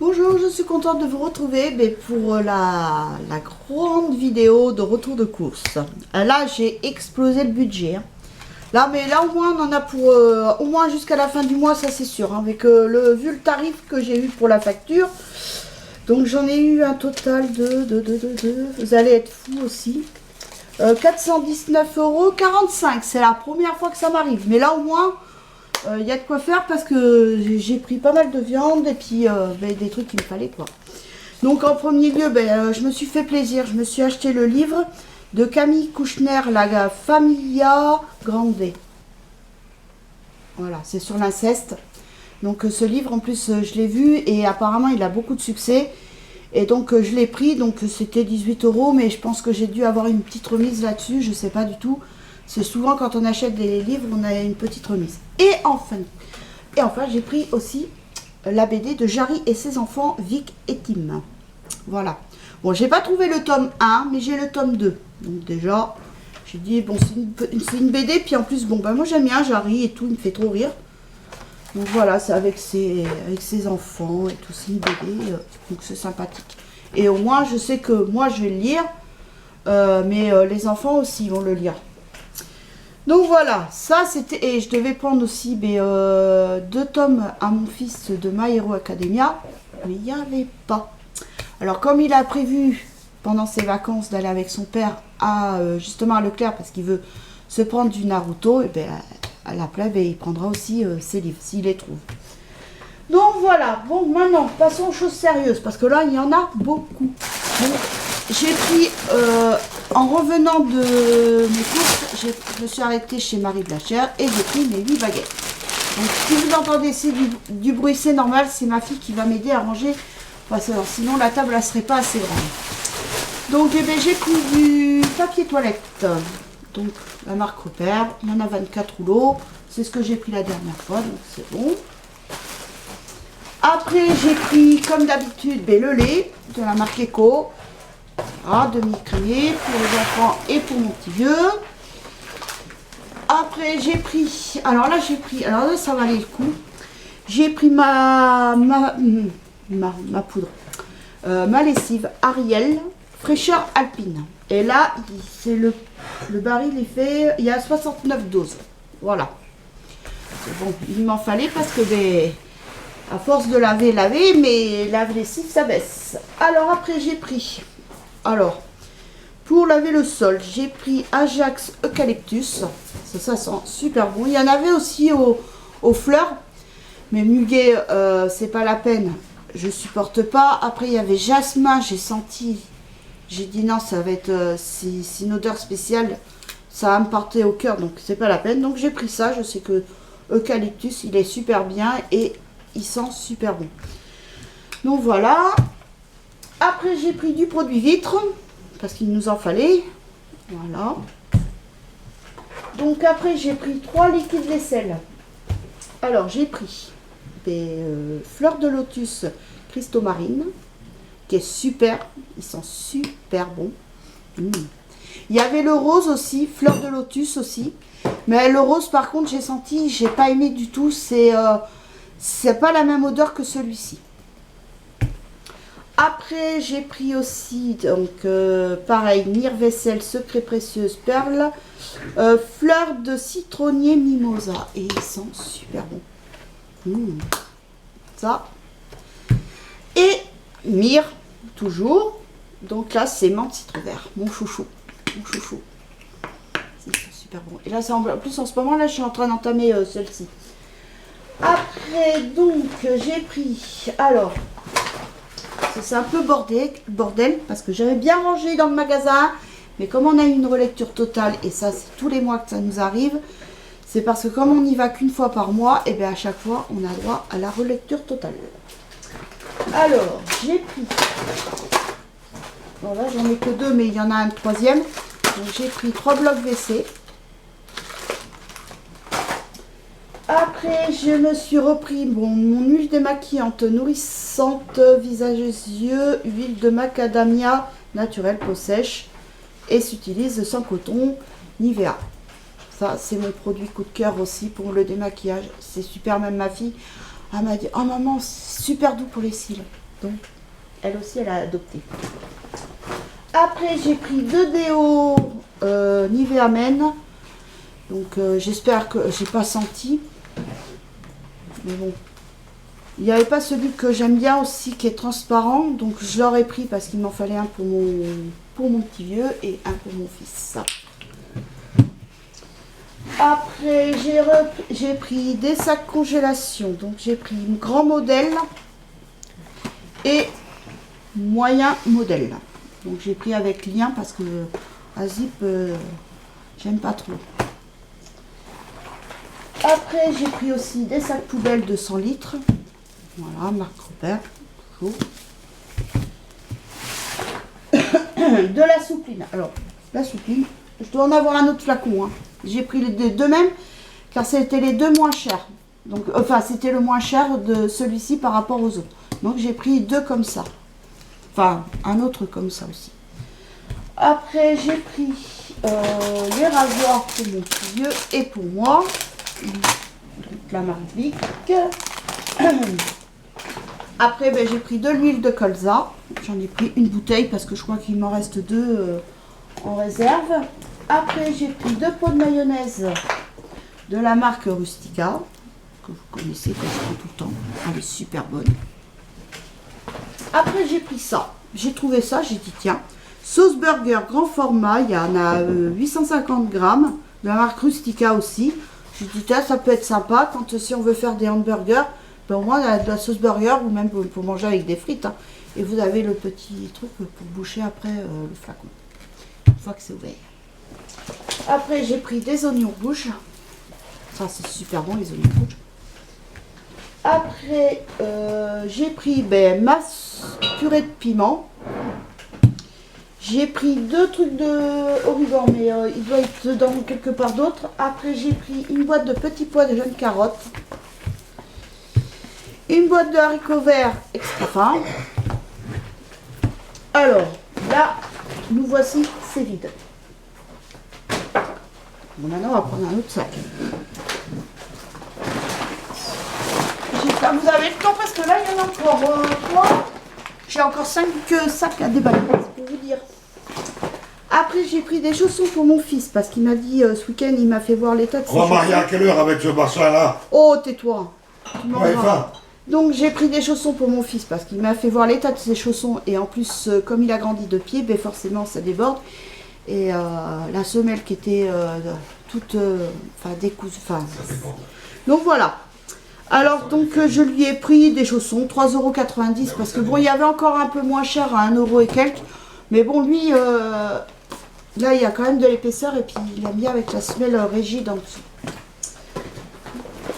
Bonjour, je suis contente de vous retrouver pour la grande vidéo de retour de course. Là, j'ai explosé le budget. Là, mais là, au moins, on en a pour au moins jusqu'à la fin du mois, ça c'est sûr. Avec vu le tarif que j'ai eu pour la facture. Donc, j'en ai eu un total de vous allez être fous aussi. 419,45 €. C'est la première fois que ça m'arrive. Mais là, au moins... il y a de quoi faire parce que j'ai pris pas mal de viande et puis des trucs qu'il me fallait quoi. Donc en premier lieu, je me suis fait plaisir. Je me suis acheté le livre de Camille Kouchner, La Famiglia Grande. Voilà, c'est sur l'inceste. Donc ce livre en plus je l'ai vu et apparemment il a beaucoup de succès. Et donc je l'ai pris, donc c'était 18 €, mais je pense que j'ai dû avoir une petite remise là-dessus, je sais pas du tout. C'est souvent quand on achète des livres, on a une petite remise. Et enfin j'ai pris aussi la BD de Jarry et ses enfants, Vic et Tim. Voilà. Bon, j'ai pas trouvé le tome 1, mais j'ai le tome 2. Donc déjà, j'ai dit, bon, c'est une BD, puis en plus, bon, moi j'aime bien Jarry et tout, il me fait trop rire. Donc voilà, c'est avec ses enfants et tout, c'est une BD, donc c'est sympathique. Et au moins, je sais que moi, je vais le lire, mais les enfants aussi vont le lire. Donc voilà, ça c'était... Et je devais prendre aussi 2 tomes à mon fils de My Hero Academia, mais il n'y avait pas. Alors comme il a prévu pendant ses vacances d'aller avec son père justement à Leclerc parce qu'il veut se prendre du Naruto, et à la place il prendra aussi ses livres s'il les trouve. Donc voilà, bon maintenant passons aux choses sérieuses parce que là il y en a beaucoup. Bon, j'ai pris, en revenant de mes courses, je me suis arrêtée chez Marie Blachère et j'ai pris mes 8 baguettes. Donc si vous entendez du bruit, c'est normal, c'est ma fille qui va m'aider à ranger, parce que sinon la table ne serait pas assez grande. Donc j'ai pris du papier toilette, donc la marque Repère, il y en a 24 rouleaux, c'est ce que j'ai pris la dernière fois, donc c'est bon. Après j'ai pris comme d'habitude le lait de la marque Eco. Demi-crié pour les enfants et pour mon petit vieux. Après j'ai pris, alors là ça valait le coup. J'ai pris ma poudre, ma lessive Ariel fraîcheur alpine. Et là c'est le baril est fait, il y a 69 doses. Voilà. Bon, il m'en fallait parce que à force de laver, mais la lessive ça baisse. Alors après j'ai pris. Alors, pour laver le sol, j'ai pris Ajax Eucalyptus. Ça sent super bon. Il y en avait aussi aux fleurs. Mais muguet, c'est pas la peine. Je supporte pas. Après, il y avait jasmin. J'ai senti. J'ai dit non, ça va être... c'est une odeur spéciale. Ça va me porter au cœur. Donc, c'est pas la peine. Donc, j'ai pris ça. Je sais que Eucalyptus, il est super bien. Et il sent super bon. Donc, voilà. Après, j'ai pris du produit vitre, parce qu'il nous en fallait. Voilà. Donc, après, j'ai pris 3 liquides vaisselle. Alors, j'ai pris des fleurs de lotus cristaux marine, qui est super. Ils sont super bons. Il y avait le rose aussi, fleurs de lotus aussi. Mais le rose, par contre, j'ai senti, j'ai pas aimé du tout. C'est pas la même odeur que celui-ci. Après, j'ai pris aussi, donc, pareil, myrrhe vaisselle, secret précieuse, perle, fleurs de citronnier mimosa. Et ils sont super bons. Ça. Et myrrhe, toujours. Donc là, c'est menthe citron vert, mon chouchou. Mon chouchou. C'est super bon. Et là, en plus, en ce moment, là, je suis en train d'entamer celle-ci. Après, donc, j'ai pris, alors... C'est un peu bordel parce que j'avais bien rangé dans le magasin, mais comme on a eu une relecture totale, et ça c'est tous les mois que ça nous arrive, c'est parce que comme on n'y va qu'une fois par mois, et bien à chaque fois on a droit à la relecture totale. Alors j'ai pris, bon là j'en ai que 2 mais il y en a un troisième, donc j'ai pris 3 blocs WC. Après, je me suis repris mon huile démaquillante nourrissante, visage et yeux, huile de macadamia naturelle, peau sèche, et s'utilise sans coton, Nivea. Ça, c'est mon produit coup de cœur aussi pour le démaquillage. C'est super, même ma fille, elle m'a dit, oh maman, c'est super doux pour les cils. Donc, elle aussi, elle a adopté. Après, j'ai pris 2 déos Nivea Men. Donc, j'espère que j'ai pas senti. Mais bon. Il n'y avait pas celui que j'aime bien aussi qui est transparent. Donc, je l'aurais pris parce qu'il m'en fallait un pour mon petit vieux et un pour mon fils. Après, j'ai pris des sacs congélation. Donc, j'ai pris un grand modèle et moyen modèle. Donc, j'ai pris avec lien parce que à zip, j'aime pas trop. Après, j'ai pris aussi des sacs poubelles de 100 litres. Voilà, marque Robert. De la soupline. Alors, la soupline, je dois en avoir un autre flacon. Hein. J'ai pris les deux mêmes car c'était les deux moins chers. Donc, enfin, c'était le moins cher de celui-ci par rapport aux autres. Donc, j'ai pris 2 comme ça. Enfin, un autre comme ça aussi. Après, j'ai pris les rasoirs pour mon petit vieux et pour moi. Donc, la marque Bic. Après, ben, j'ai pris de l'huile de colza. J'en ai pris une bouteille parce que je crois qu'il m'en reste 2 en réserve. Après, j'ai pris 2 pots de mayonnaise de la marque Rustica, que vous connaissez, que je prends tout le temps. Elle est super bonne. Après, j'ai pris ça. J'ai trouvé ça, j'ai dit tiens, sauce burger grand format, il y en a 850 grammes, de la marque Rustica aussi. J'ai dit tiens, ça peut être sympa quand si on veut faire des hamburgers, ben, au moins de la sauce burger ou même pour manger avec des frites. Hein. Et vous avez le petit truc pour boucher après le flacon, une fois que c'est ouvert. Après, j'ai pris des oignons rouges. Ça, c'est super bon, les oignons rouges. Après, j'ai pris ma purée de piment. J'ai pris 2 trucs de origan, mais il doit être dedans quelque part d'autre. Après, j'ai pris une boîte de petits pois de jeunes carottes. Une boîte de haricots verts extra fins. Alors, là, nous voici, c'est vide. Bon, maintenant, on va prendre un autre sac. J'espère que vous avez le temps parce que là, il y en a encore 3. J'ai encore 5 sacs à déballer, c'est pour vous dire. Après, j'ai pris des chaussons pour mon fils parce qu'il m'a dit ce week-end, il m'a fait voir l'état de ses chaussons. On va marier à quelle heure avec ce bassin-là? Oh, tais-toi. Ouais, donc, j'ai pris des chaussons pour mon fils parce qu'il m'a fait voir l'état de ses chaussons. Et en plus, comme il a grandi de pied, ben forcément, ça déborde. Et la semelle qui était toute décousue. Donc, voilà. Alors, donc, je lui ai pris des chaussons, 3,90 € parce que bon, il y avait encore un peu moins cher à 1 € et quelques. Mais bon, lui, là, il y a quand même de l'épaisseur et puis il aime bien avec la semelle rigide en dessous.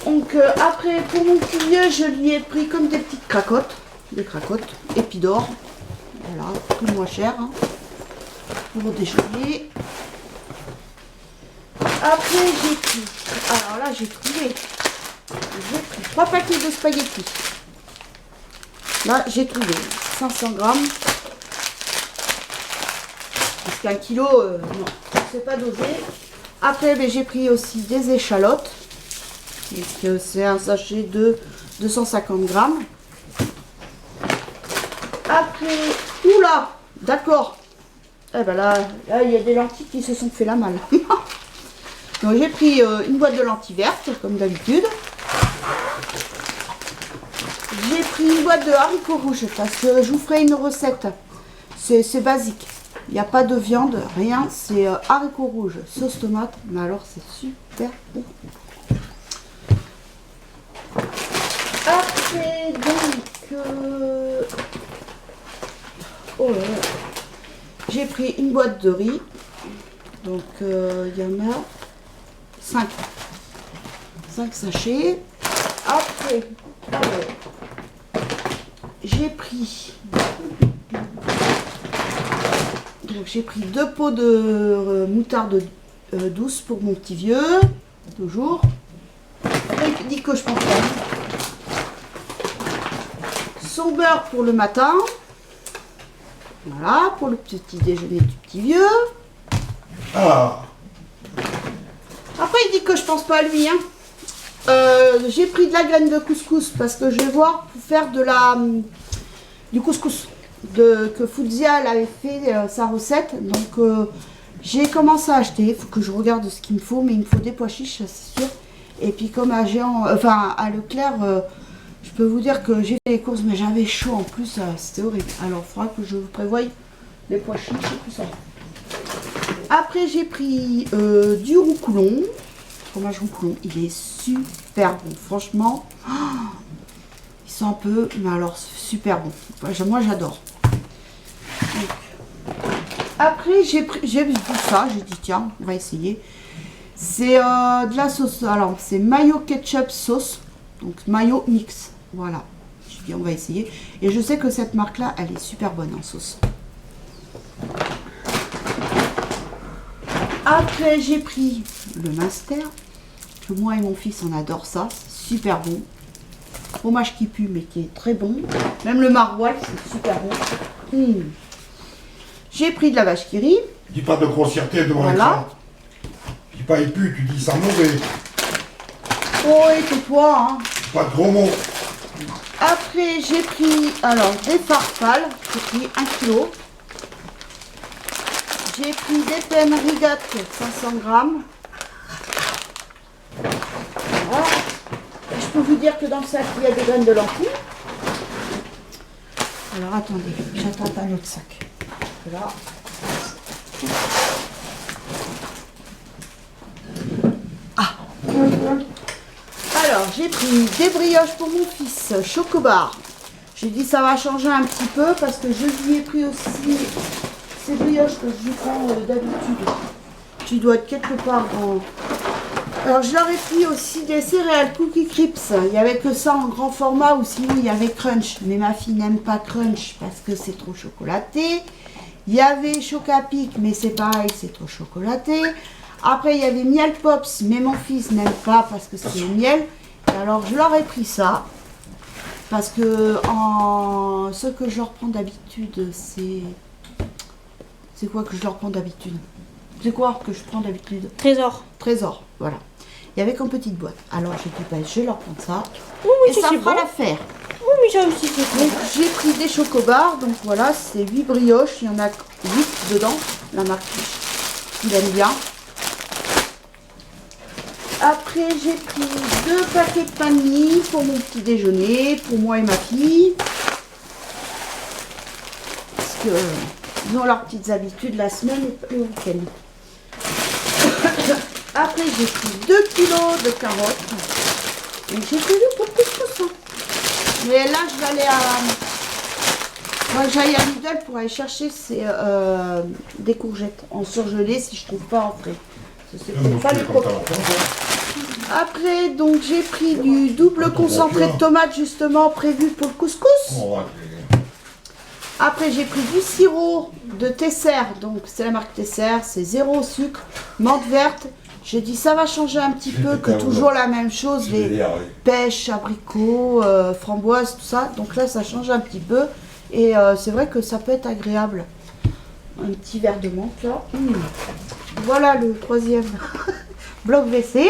Donc, après, pour mon petit vieux, je lui ai pris comme des petites cracottes. Des cracottes Épidore. Voilà, tout moins cher. Hein, pour déjeuner. Après, j'ai pris. Alors là, j'ai trouvé. J'ai pris 3 paquets de spaghettis. Là, j'ai trouvé 500 grammes. Parce qu'un kilo, non, c'est pas dosé. Après, ben, j'ai pris aussi des échalotes. C'est un sachet de 250 grammes. Après, oula, d'accord. Eh ben là, il y a des lentilles qui se sont fait la malle. Donc, j'ai pris une boîte de lentilles vertes, comme d'habitude. J'ai pris une boîte de haricots rouges parce que je vous ferai une recette. C'est basique. Il n'y a pas de viande, rien. C'est haricots rouges, sauce tomate. Mais alors, c'est super bon. Après, donc, oh là là. J'ai pris une boîte de riz. Donc, il y en a 5. 5 sachets. Après, j'ai pris... Donc, j'ai pris 2 pots de moutarde douce pour mon petit vieux. Toujours. Il dit que je pense pas. Son beurre pour le matin. Voilà, pour le petit déjeuner du petit vieux. Ah. Après, il dit que je pense pas à lui. Hein. J'ai pris de la graine de couscous parce que je vais voir pour faire de du couscous que Fouzia elle avait fait sa recette. Donc j'ai commencé à acheter. Il faut que je regarde ce qu'il me faut, mais il me faut des pois chiches, c'est sûr. Et puis comme à Géant, enfin à Leclerc, je peux vous dire que j'ai fait les courses, mais j'avais chaud en plus, c'était horrible. Alors il faudra que je vous prévoie les pois chiches et tout ça. Après j'ai pris du roucoulon, fromage roucoulon, il est super bon, franchement. Ils sont un peu, mais alors super bon. Moi j'adore. Après j'ai vu ça, j'ai dit tiens, on va essayer. C'est de la sauce, alors c'est mayo ketchup sauce, donc mayo mix, voilà. J'ai dit on va essayer. Et je sais que cette marque là, elle est super bonne en sauce. Après j'ai pris le Munster, que moi et mon fils on adore ça, c'est super bon. Fromage qui pue mais qui est très bon. Même le maroilles c'est super bon. J'ai pris de la vache qui rit. Dis pas de grossièreté devant l'écran. Dis pas il pue, tu dis ça mauvais. Oh et tais-toi hein. Pas de gros mots. Après j'ai pris alors des farfales, j'ai pris 1 kg. J'ai pris des peines rigates 500 grammes. Voilà. Je peux vous dire que dans le sac il y a des graines de lentilles. Alors attendez, j'attends un autre sac. Là. Ah. Alors j'ai pris des brioches pour mon fils, chocobar. J'ai dit ça va changer un petit peu parce que je lui ai pris aussi ces brioches que je lui prends d'habitude. Tu dois être quelque part dans... Alors je leur ai pris aussi des céréales Cookie Crisp. Il n'y avait que ça en grand format ou sinon il y avait Crunch. Mais ma fille n'aime pas Crunch parce que c'est trop chocolaté. Il y avait Chocapic mais c'est pareil, c'est trop chocolaté. Après il y avait Miel Pops mais mon fils n'aime pas parce que c'est au miel. Et alors je leur ai pris ça. Parce que ce que je leur prends d'habitude c'est... C'est quoi que je leur prends d'habitude? C'est quoi que je prends d'habitude? Trésor. Trésor, voilà. Il y avait qu'en petite boîte. Alors j'ai dit, bah, je vais leur prendre ça. Oui, oui, et ça fera bon. l'affaire. Oui, oui, ça aussi, c'est Donc j'ai pris des chocobars. Donc voilà, c'est 8 brioches. Il y en a 8 dedans. La marque il aime bien. Après j'ai pris 2 paquets de pain de mie pour mon petit déjeuner. Pour moi et ma fille. Parce que ils ont leurs petites habitudes la semaine et le week-end. Après j'ai pris 2 kilos de carottes. Et j'ai prévu pour plus que ça. Mais là je vais aller à... Moi j'aille à Lidl pour aller chercher des courgettes en surgelé si je trouve pas en frais. C'est pas les courgettes. Après donc j'ai pris du double concentré de tomates justement prévu pour le couscous. Après j'ai pris du sirop de Tesser, donc c'est la marque Tesser, c'est 0 sucre, menthe verte. J'ai dit ça va changer un petit peu que toujours la même chose, les pêches, abricots, framboises, tout ça. Donc là ça change un petit peu et c'est vrai que ça peut être agréable. Un petit verre de menthe là. Voilà le troisième bloc WC.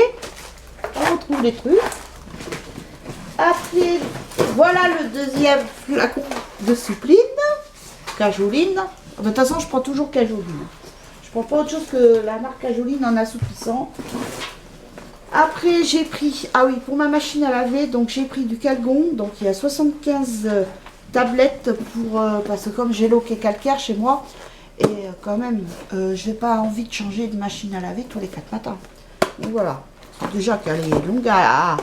On retrouve les trucs. Après voilà le deuxième flacon de soupline. Cajoline. De toute façon, je prends toujours Cajoline. Je prends pas autre chose que la marque Cajoline en assouplissant. Après, j'ai pris... Ah oui, pour ma machine à laver, donc j'ai pris du Calgon. Donc, il y a 75 tablettes pour... parce que comme j'ai l'eau qui est calcaire chez moi, et quand même, je n'ai pas envie de changer de machine à laver tous les 4 matins. Donc voilà. Déjà qu'elle est longue à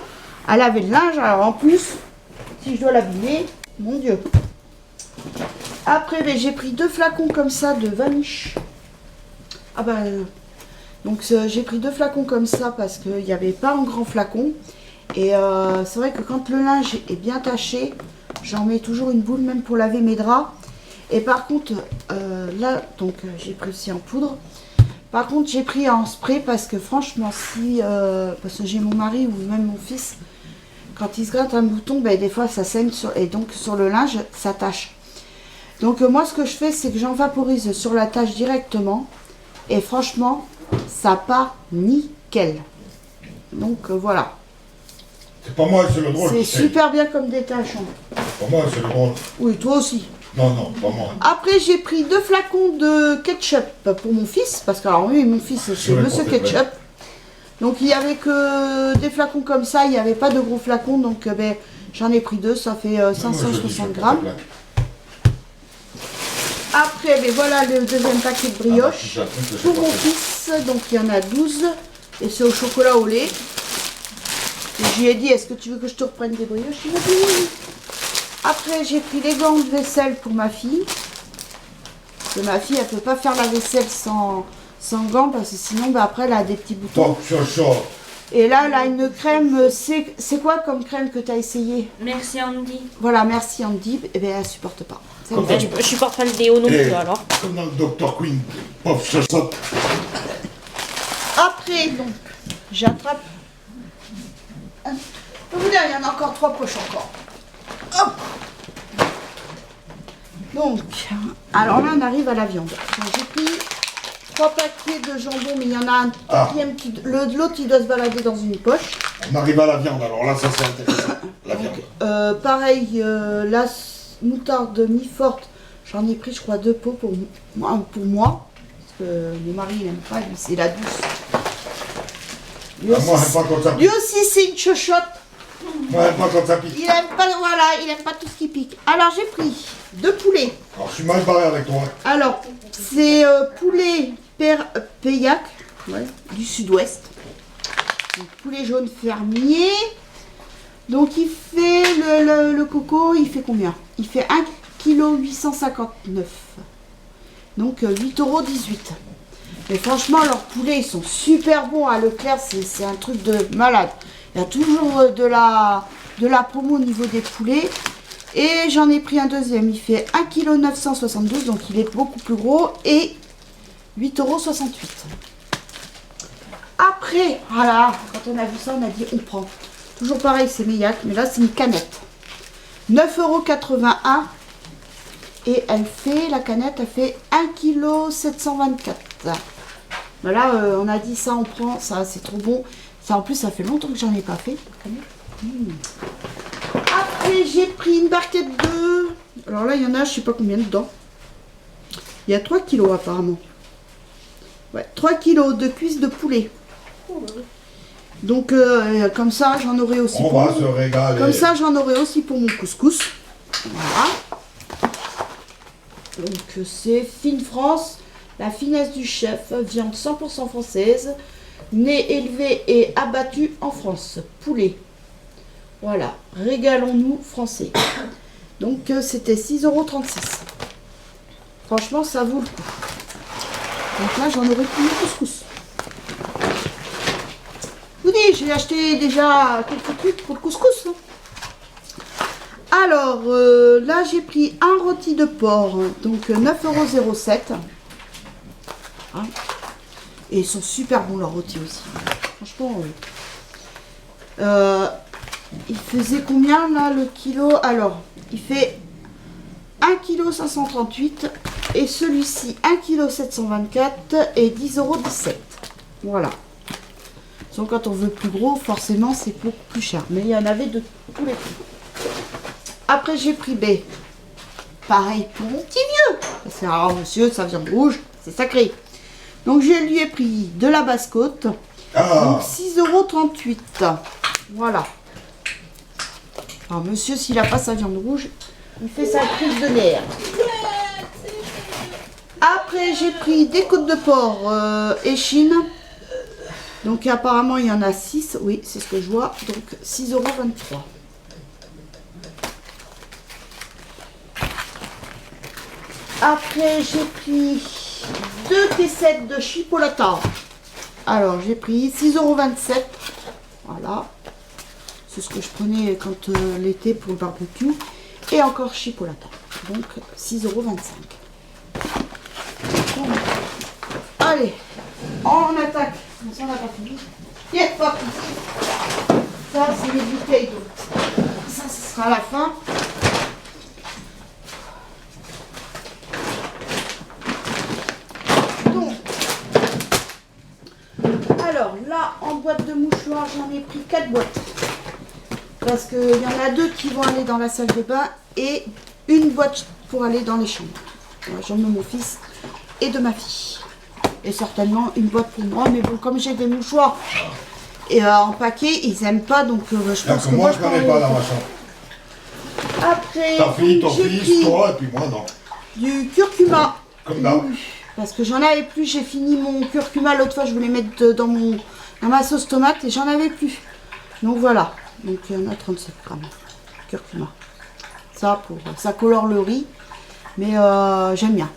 laver le linge. Alors en plus, si je dois l'habiller, mon Dieu. Après, ben, j'ai pris 2 flacons comme ça de Vanish. Ah ben, donc j'ai pris 2 flacons comme ça parce qu'il n'y avait pas en grand flacon. Et c'est vrai que quand le linge est bien taché, j'en mets toujours une boule même pour laver mes draps. Et par contre, là, donc j'ai pris aussi en poudre. Par contre, j'ai pris en spray parce que franchement, si... parce que j'ai mon mari ou même mon fils, quand il se gratte un bouton, ben, des fois ça saigne et donc sur le linge, ça tache. Donc moi ce que je fais c'est que j'en vaporise sur la tâche directement et franchement ça part nickel. Donc voilà. C'est pas moi, c'est le drôle. C'est super bien comme détachant. Pas moi, c'est le bon. Oui, toi aussi. Non, non, pas moi. Après, j'ai pris 2 flacons de ketchup pour mon fils, parce que alors oui, mon fils, c'est Monsieur Ketchup. Donc, il n'y avait que des flacons comme ça, il n'y avait pas de gros flacons, donc ben, j'en ai pris 2, ça fait 560 grammes. Après, ben, voilà le deuxième paquet de brioches pour mon fils, donc il y en a 12, et c'est au chocolat au lait. Je lui ai dit, est-ce que tu veux que je te reprenne des brioches? Il m'a dit oui. Après, j'ai pris les gants de vaisselle pour ma fille. Parce que ma fille, elle ne peut pas faire la vaisselle sans gants, parce que sinon, ben, après, elle a des petits boutons. Et là, elle a une crème. C'est quoi comme crème que tu as essayé? Merci Andy. Voilà, merci Andy. Eh bien, elle ne supporte pas. Je supporte pas le déo non plus alors. Comme dans le Dr Queen, pauvre chaussotte. Après, donc, j'attrape. Je peux vous dire, il y en a encore 3 poches encore. Hop. Donc, alors là, on arrive à la viande. J'ai pris 3 paquets de jambon, mais il y en a un quatrième qui... L'autre, il doit se balader dans une poche. On arrive à la viande, alors là, ça c'est intéressant. La viande. Pareil, la moutarde mi-forte, j'en ai pris, je crois, 2 pots pour moi. Parce que mon mari, il n'aime pas, lui, c'est la douce. Lui aussi, moi, j'aime pas quand ça pique. Lui aussi, c'est une chochotte. Moi, j'aime pas quand ça pique. Il aime pas, voilà, il aime pas tout ce qui pique. Alors, j'ai pris 2 poulets. Alors, je suis mal barré avec toi. Alors, c'est poulet Paillac, ouais, du sud-ouest. Poulet jaune fermier. Donc, il fait le coco, il fait combien? Il fait 1,859 kg. Donc, 8,18 €. Mais franchement, leurs poulets, ils sont super bons à Leclerc. C'est un truc de malade. Il y a toujours de la promo au niveau des poulets. Et j'en ai pris un deuxième. Il fait 1,972 kg. Donc, il est beaucoup plus gros. Et 8,68 €. Après, voilà, quand on a vu ça, on a dit on prend. Toujours pareil, c'est Meillac, mais là, c'est une canette. 9,81 €. Et elle fait, la canette, elle fait 1,724 kg. Voilà, on a dit ça, on prend, ça, c'est trop bon. Ça, en plus, ça fait longtemps que j'en ai pas fait. Après, j'ai pris une barquette de... Alors là, il y en a, je sais pas combien dedans. Il y a 3 kilos apparemment. Ouais, 3 kilos de cuisses de poulet. Donc, comme ça, j'en aurai aussi on va se régaler. Comme ça, j'en aurai aussi pour mon couscous. Voilà. Donc, c'est Fine France, la finesse du chef, viande 100% française, née, élevée et abattue en France. Poulet. Voilà, régalons-nous français. Donc, c'était 6,36 €. Franchement, ça vaut le coup. Donc là, j'en aurai pour mon couscous. Je vous dis, j'ai acheté déjà quelques trucs pour le couscous. Alors, là, j'ai pris un rôti de porc, donc 9,07 €. Hein. Et ils sont super bons, leurs rôtis aussi. Franchement, il faisait combien, là, le kilo? Alors, il fait 1,538 kg. Et celui-ci, 1,724 kg et 10,17 €. Voilà. Donc, quand on veut plus gros, forcément, c'est beaucoup plus cher. Mais il y en avait de tous les prix. Après, j'ai pris B. Pareil pour mon petit vieux. C'est rare, monsieur, ça vient rouge, c'est sacré. Donc, je lui ai pris de la basse-côte. Donc, 6,38 €. Voilà. Alors, monsieur, s'il n'a pas sa viande rouge, il fait sa crise de nerfs. Après, j'ai pris des côtes de porc échine. Donc, apparemment, il y en a 6. Oui, c'est ce que je vois. Donc, 6,23 €. Après, j'ai pris 2 caissettes de chipolata. Alors, j'ai pris 6,27 €. Voilà. C'est ce que je prenais quand l'été pour le barbecue. Et encore chipolata. Donc, 6,25 €. Bon. Allez, on attaque. Ça, on n'a pas fini. Il est parti. Ça, c'est les bouteilles d'eau. Ça, ce sera à la fin. Donc, alors là, en boîte de mouchoirs, j'en ai pris 4 boîtes. Parce qu'il y en a 2 qui vont aller dans la salle de bain et une boîte pour aller dans les chambres. Voilà, j'en ai mon fils et de ma fille. Et certainement une boîte pour moi. Mais bon, comme j'ai des mouchoirs et en paquet, ils n'aiment pas. Donc je pense que moi, moi, je connais pas dans ma chambre. Après, Ta fille, ton j'ai fils, pris toi, et puis moi, non. du curcuma. Comme d'hab. Parce que j'en avais plus. J'ai fini mon curcuma. L'autre fois, je voulais mettre dans ma sauce tomate et j'en avais plus. Donc voilà. Donc il y en a 37 grammes. Curcuma. Ça colore le riz. Mais j'aime bien.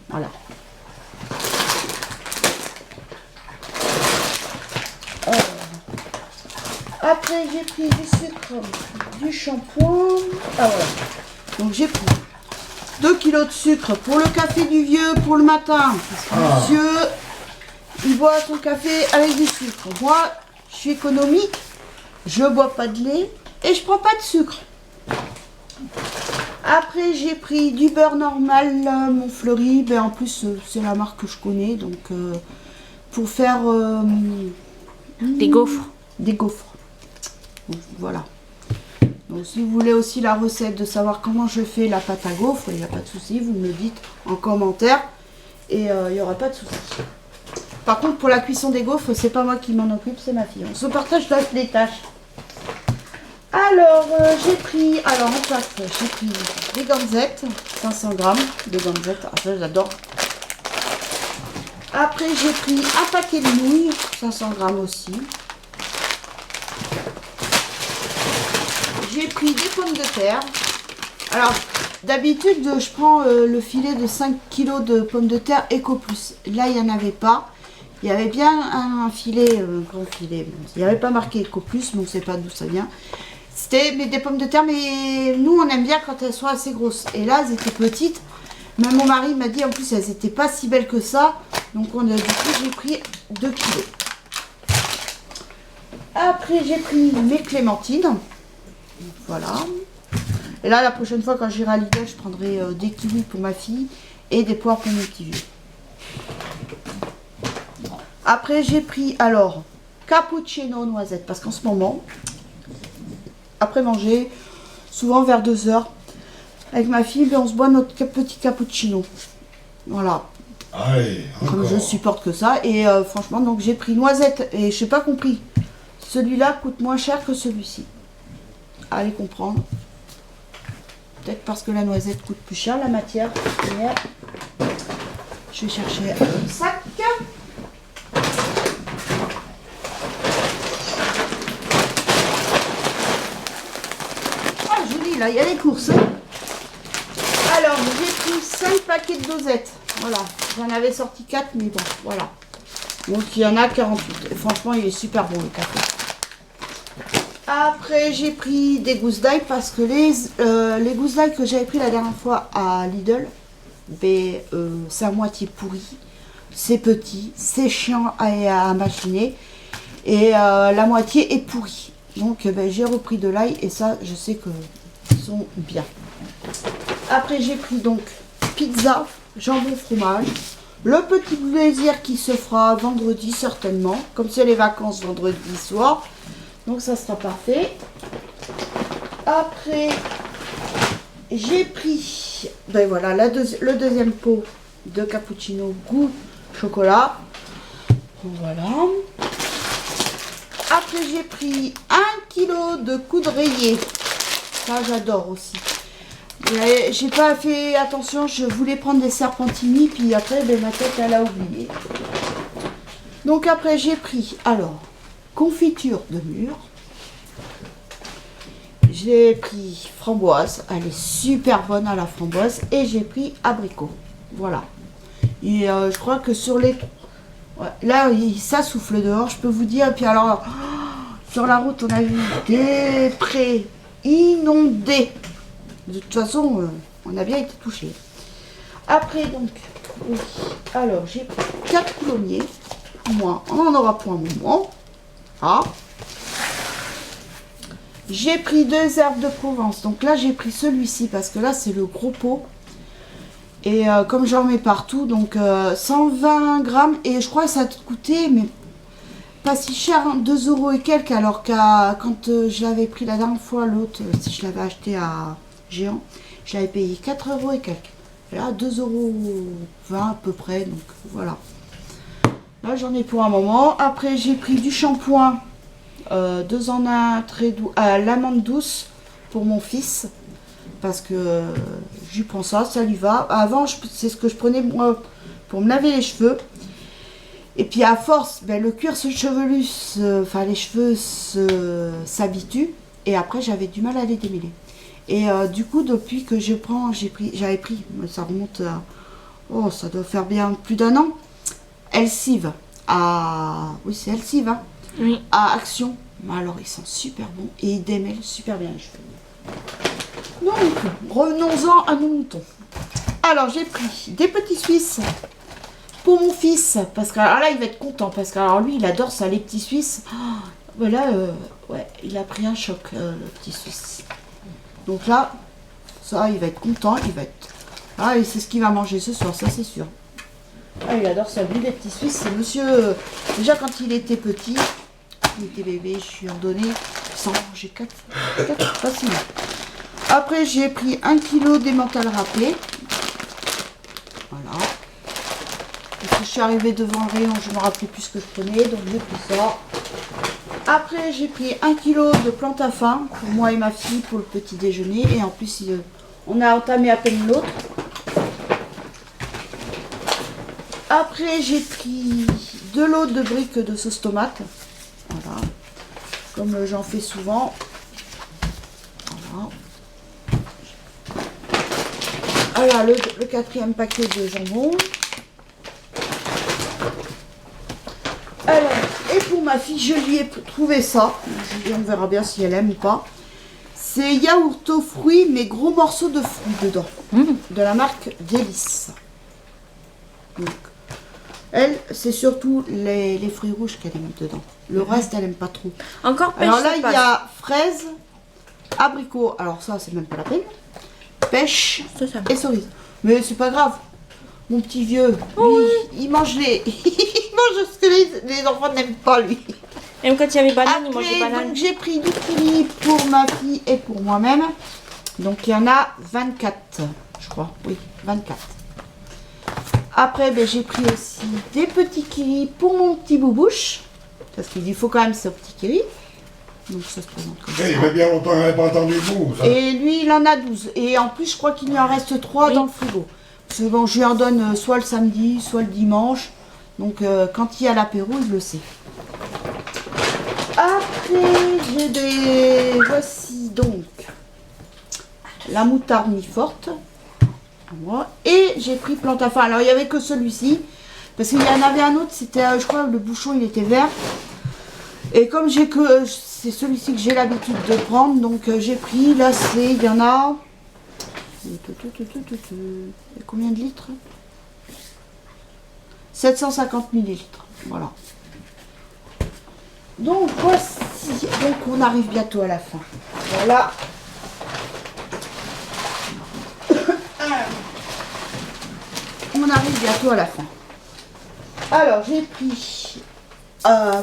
Voilà. Après, j'ai pris du sucre, du shampoing. Ah voilà. Donc j'ai pris 2 kilos de sucre pour le café du vieux pour le matin. Parce que le vieux, il boit son café avec du sucre. Moi, je suis économique. Je bois pas de lait et je prends pas de sucre. Après, j'ai pris du beurre normal, Montfleury. Ben, en plus, c'est la marque que je connais. Donc, pour faire Des gaufres. des gaufres. Donc, voilà. Donc, si vous voulez aussi la recette de savoir comment je fais la pâte à gaufres, il n'y a pas de souci. Vous me le dites en commentaire. Et il n'y aura pas de souci. Par contre, pour la cuisson des gaufres, c'est pas moi qui m'en occupe, c'est ma fille. On se partage les tâches. Alors, j'ai pris, en place, j'ai pris des gamzettes, 500 grammes de gamzettes, ça j'adore. Après, j'ai pris un paquet de nouilles, 500 grammes aussi. J'ai pris des pommes de terre. Alors, d'habitude, je prends le filet de 5 kg de pommes de terre Eco Plus. Là, il n'y en avait pas. Il y avait bien un filet, un grand filet. Il n'y avait pas marqué Eco Plus, mais on ne sait pas d'où ça vient. C'était des pommes de terre, mais nous, on aime bien quand elles sont assez grosses. Et là, elles étaient petites. Même mon mari m'a dit, en plus, elles n'étaient pas si belles que ça. Donc, du coup, j'ai pris 2 kilos. Après, j'ai pris mes clémentines. Voilà. Et là, la prochaine fois, quand j'irai à Lidl, je prendrai des kiwis pour ma fille et des poires pour mon petit vieux. Après, j'ai pris, cappuccino noisette. Parce qu'en ce moment, après manger, souvent vers 2 heures, avec ma fille, on se boit notre petit cappuccino. Voilà. Allez, comme je supporte que ça. Et franchement, donc j'ai pris noisette et je n'ai pas compris. Celui-là coûte moins cher que celui-ci. Allez comprendre. Peut-être parce que la noisette coûte plus cher, la matière. Je vais chercher un sac. Ah, joli, là, il y a les courses. Alors, j'ai pris 5 paquets de dosettes. Voilà, j'en avais sorti 4, mais bon, voilà. Donc, il y en a 48. Et franchement, il est super bon, le café. Après, j'ai pris des gousses d'ail parce que les gousses d'ail que j'avais pris la dernière fois à Lidl, c'est à moitié pourri. C'est petit, c'est chiant à machiner. Et la moitié est pourrie. Donc, j'ai repris de l'ail et ça, je sais qu'ils sont bien. Après, j'ai pris donc pizza, jambon, fromage. Le petit plaisir qui se fera vendredi certainement. Comme c'est les vacances vendredi soir. Donc ça sera parfait. Après, j'ai pris voilà, le deuxième pot de cappuccino goût chocolat. Voilà. Après, j'ai pris 1 kg de coudrier. Ça, j'adore aussi. J'ai pas fait attention, je voulais prendre des serpentini, puis après, ma tête, elle a oublié. Donc après, j'ai pris, confiture de mûre. J'ai pris framboise, elle est super bonne à la framboise. Et j'ai pris abricot. Voilà. Et je crois que sur les... Ouais, là, ça souffle dehors, je peux vous dire. Et puis alors, sur la route, on a vu des prés inondés. De toute façon, on a bien été touchés. Après, donc, oui. Alors, j'ai pris 4 coulommiers. Moi, on en aura pour un moment. Ah. J'ai pris 2 herbes de Provence. Donc là, j'ai pris celui-ci parce que là, c'est le gros pot. Et comme j'en mets partout, donc 120 grammes. Et je crois que ça a coûté, mais pas si cher, hein, 2 euros et quelques, alors qu'à quand je l'avais pris la dernière fois, l'autre, si je l'avais acheté à Géant, je l'avais payé 4 euros et quelques. Et là, 2,20 € à peu près, donc voilà. Là, j'en ai pour un moment. Après, j'ai pris du shampoing 2 en 1 très doux, à l'amande douce pour mon fils. Parce que je lui prends ça, ça lui va. Avant, c'est ce que je prenais moi pour me laver les cheveux. Et puis à force, ben, le cuir chevelu, enfin les cheveux s'habituent. Et après, j'avais du mal à les démêler. Et du coup, depuis que j'avais pris, ça remonte à, oh, ça doit faire bien plus d'1 an, Elsive, oui c'est Elsive, hein, Oui. à Action. Alors ils sont super bons et ils démêlent super bien les cheveux. Donc, revenons-en à nos moutons. Alors, j'ai pris des petits Suisses pour mon fils, parce que alors là, il va être content, parce que alors, lui, il adore ça, les petits Suisses. Oh, ben là, ouais, il a pris un choc, le petit Suisse. Donc là, ça, il va être content, il va être... Ah, et c'est ce qu'il va manger ce soir, ça, c'est sûr. Ah, il adore ça, lui, les petits Suisses, c'est monsieur... Déjà, quand il était petit, il était bébé, je lui ai donné, sans manger 4 facilement. Après, j'ai pris 1 kg d'émental râpé. Voilà. Parce que je suis arrivée devant le rayon, je ne me rappelais plus ce que je prenais, donc j'ai pris ça. Après, j'ai pris 1 kg de plantes à fin pour moi et ma fille pour le petit déjeuner. Et en plus, on a entamé à peine l'autre. Après, j'ai pris de l'eau de brique de sauce tomate. Voilà. Comme j'en fais souvent. Voilà. Voilà le 4e paquet de jambon. Alors, et pour ma fille, je lui ai trouvé ça. On verra bien si elle aime ou pas. C'est yaourt aux fruits, mais gros morceaux de fruits dedans. De la marque Délice. Donc, elle, c'est surtout les fruits rouges qu'elle aime dedans. Le reste, elle aime pas trop. Encore pêche. Alors là, il y a fraises, abricots. Alors ça, c'est même pas la peine. Pêche et cerises. Mais c'est pas grave. Mon petit vieux, lui, il mange il mange ce que les enfants n'aiment pas, lui. Même quand il y avait banane, il mangeait Après, banane. donc j'ai pris du kiwi pour ma fille et pour moi-même. Donc il y en a 24, je crois. Oui, 24. Après, ben, j'ai pris aussi des petits kiwis pour mon petit boubouche. Parce qu'il lui faut quand même ce petit kiwi. Donc ça se présente comme ça. Il fait bien longtemps qu'on n'avait pas entendu le mot, ça. Et lui, il en a 12. Et en plus, je crois qu'il lui en reste 3 dans le frigo. Parce que bon, je lui en donne soit le samedi, soit le dimanche. Donc quand il y a l'apéro, il le sait. Après, voici donc la moutarde mi-forte. Et j'ai pris plante à fin. Alors, il n'y avait que celui-ci. Parce qu'il y en avait un autre, c'était, je crois, le bouchon, il était vert. Et comme c'est celui-ci que j'ai l'habitude de prendre, donc j'ai pris, là, il y en a... Combien de litres? 750 millilitres. Voilà. Donc, voici. Donc, on arrive bientôt à la fin. Voilà. On arrive bientôt à la fin. Alors, j'ai pris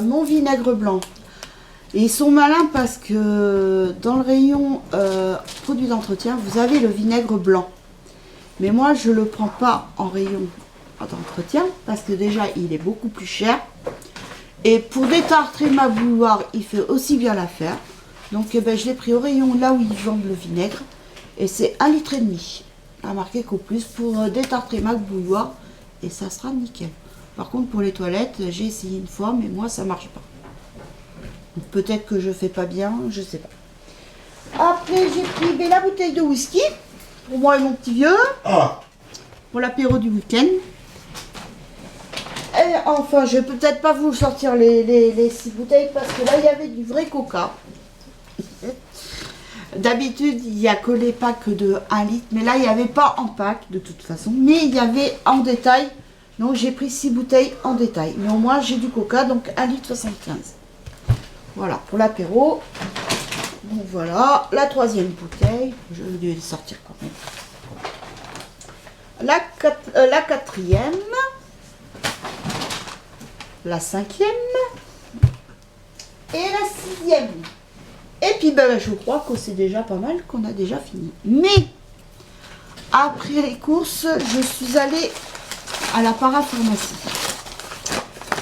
mon vinaigre blanc. Et ils sont malins parce que dans le rayon produits d'entretien, vous avez le vinaigre blanc. Mais moi, je ne le prends pas en rayon d'entretien parce que déjà, il est beaucoup plus cher. Et pour détartrer ma bouilloire, il fait aussi bien l'affaire. Donc, ben, je l'ai pris au rayon là où ils vendent le vinaigre. Et c'est 1,5 litre. À marquer qu'au plus pour détartrer ma bouilloire. Et ça sera nickel. Par contre, pour les toilettes, j'ai essayé une fois, mais moi, ça marche pas. Peut-être que je fais pas bien, je sais pas. Après, j'ai pris la bouteille de whisky pour moi et mon petit vieux. Ah, Pour l'apéro du week-end. Et enfin, je vais peut-être pas vous sortir les 6 bouteilles parce que là, il y avait du vrai coca. D'habitude, il n'y a que les packs de 1 litre, mais là, il n'y avait pas en pack de toute façon. Mais il y avait en détail. Donc, j'ai pris 6 bouteilles en détail. Mais au moins, j'ai du coca, donc 1,75 litre. Voilà, pour l'apéro. Donc voilà, la 3e bouteille. Je vais les sortir quand même. La 4e. La 5e. Et la 6e. Et puis ben, je crois que c'est déjà pas mal, qu'on a déjà fini. Mais après les courses, je suis allée à la parapharmacie.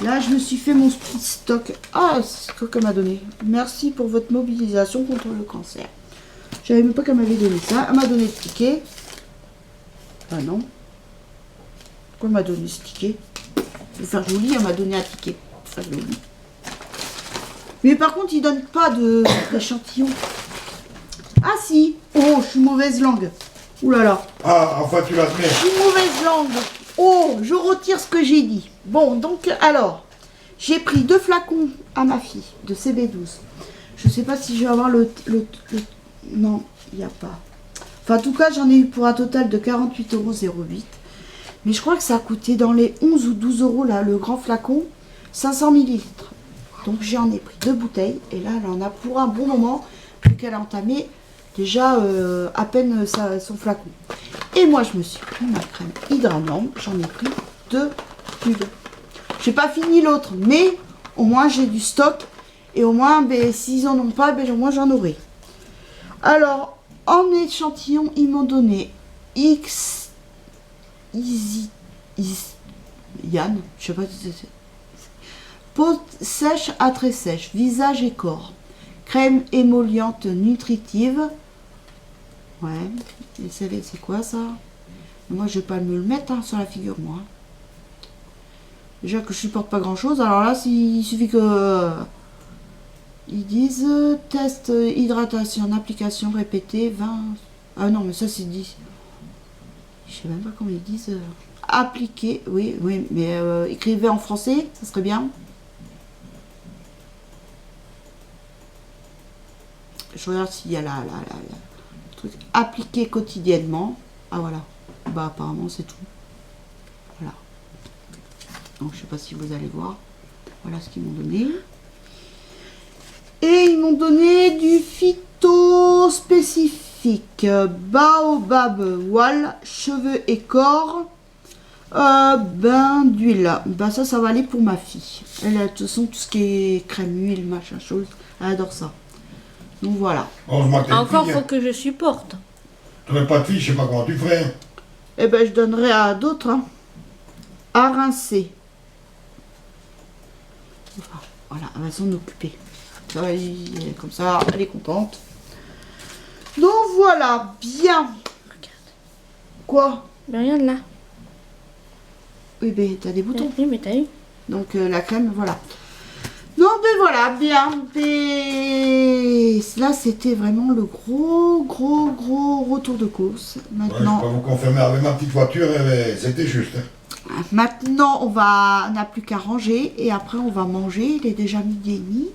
Là, je me suis fait mon petit stock. Ah, c'est ce qu'elle m'a donné. Merci pour votre mobilisation contre le cancer. Je savais même pas qu'elle m'avait donné ça. Elle m'a donné le ticket. Ah non. Pourquoi elle m'a donné ce ticket? Pour faire joli, elle m'a donné un ticket. Pour faire joli. Mais par contre, il donne pas d'échantillon. Ah si. Oh, je suis mauvaise langue. Ouh là là. Ah, enfin tu la mets. Je suis mauvaise langue. Oh, je retire ce que j'ai dit. Bon, donc, alors, j'ai pris 2 flacons à ma fille de CB12. Je sais pas si je vais avoir le non, il n'y a pas. Enfin, en tout cas, j'en ai eu pour un total de 48,08 €. Mais je crois que ça a coûté dans les 11 ou 12 €, là, le grand flacon, 500 ml. Donc, j'en ai pris 2 bouteilles. Et là, elle en a pour un bon moment, vu qu'elle a entamé déjà à peine son flacon. Et moi, je me suis pris ma crème hydratante. J'en ai pris 2 tubes. J'ai pas fini l'autre, mais au moins j'ai du stock. Et au moins, ben, s'ils en ont pas, ben, au moins j'en aurai. Alors, en échantillon, ils m'ont donné X Yann, je sais pas si c'est. Peau sèche à très sèche, visage et corps. Crème émolliente nutritive. Ouais, et c'est quoi ça? Moi, je vais pas me le mettre hein, sur la figure, moi. Déjà que je supporte pas grand chose. Alors là, il suffit que ils disent test hydratation, application répétée 20. Ah non, mais ça c'est 10. Je sais même pas comment ils disent. Appliquer, oui, mais écrivez en français, ça serait bien. Je regarde s'il y a le truc. Appliquer quotidiennement. Ah voilà. Bah apparemment c'est tout. Voilà. Donc je sais pas si vous allez voir. Voilà ce qu'ils m'ont donné. Et ils m'ont donné du phyto spécifique. Baobab, voile, cheveux et corps. Bain d'huile. Ben ça va aller pour ma fille. Elle a de toute façon tout ce qui est crème, huile, machin chose. Elle adore ça. Donc voilà. Encore faut que je supporte. Tu n'aurais pas de fille, je sais pas comment tu ferais. Eh ben je donnerai à d'autres. Hein. À rincer. Enfin, voilà, elle va s'en occuper. Ça va, comme ça, elle est contente. Donc voilà, bien. Regarde. Quoi? Mais regarde là. Oui, ben t'as des boutons. Oui, mais t'as eu. Donc la crème, voilà. Donc ben voilà, bien. Ben, là c'était vraiment le gros retour de course. Maintenant, Ouais, je peux vous confirmer avec ma petite voiture, c'était juste. Hein. Maintenant on n'a plus qu'à ranger et après on va manger. Il est déjà 12h30.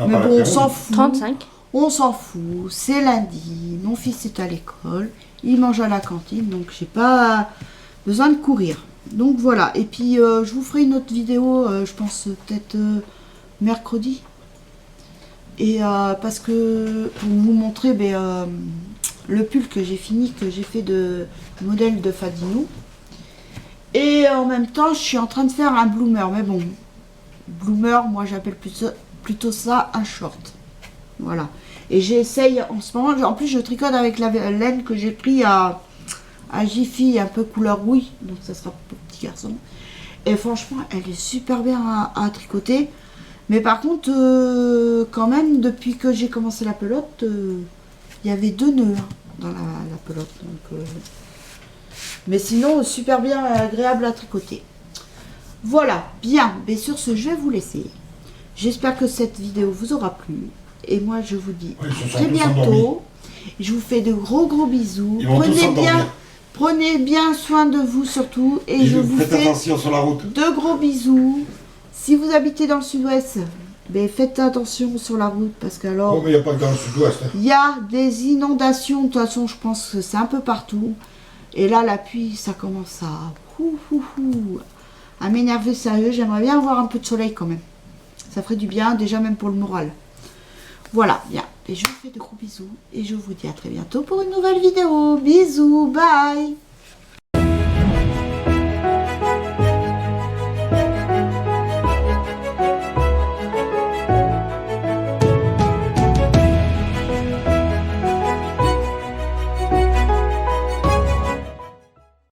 Mais bon, on s'en fout. 35. On s'en fout. C'est lundi. Mon fils est à l'école. Il mange à la cantine, donc j'ai pas besoin de courir. Donc voilà. Et puis je vous ferai une autre vidéo, je pense peut-être mercredi. Et parce que pour vous montrer le pull que j'ai fini, que j'ai fait de modèle de Fadino. Et en même temps, je suis en train de faire un bloomer. Mais bon, bloomer, moi j'appelle plutôt ça un short. Voilà. Et j'essaye en ce moment, en plus je tricote avec la laine que j'ai pris à Jiffy, un peu couleur rouille. Donc ça sera pour petit garçon. Et franchement, elle est super bien à tricoter. Mais par contre, quand même, depuis que j'ai commencé la pelote, il y avait 2 nœuds hein, dans la pelote. Donc, mais sinon, super bien agréable à tricoter. Voilà, bien. Mais sur ce, je vais vous laisser. J'espère que cette vidéo vous aura plu. Et moi, je vous dis à très bientôt. Je vous fais de gros bisous. Prenez bien soin de vous surtout. Et je vous fais attention sur la route. De gros bisous. Si vous habitez dans le sud-ouest, faites attention sur la route parce que alors. Oh, mais il n'y a pas que dans le sud-ouest. Hein. Il y a des inondations. De toute façon, je pense que c'est un peu partout. Et là, la pluie, ça commence à m'énerver sérieux. J'aimerais bien avoir un peu de soleil quand même. Ça ferait du bien, déjà même pour le moral. Voilà, bien. Et je vous fais de gros bisous. Et je vous dis à très bientôt pour une nouvelle vidéo. Bisous, bye.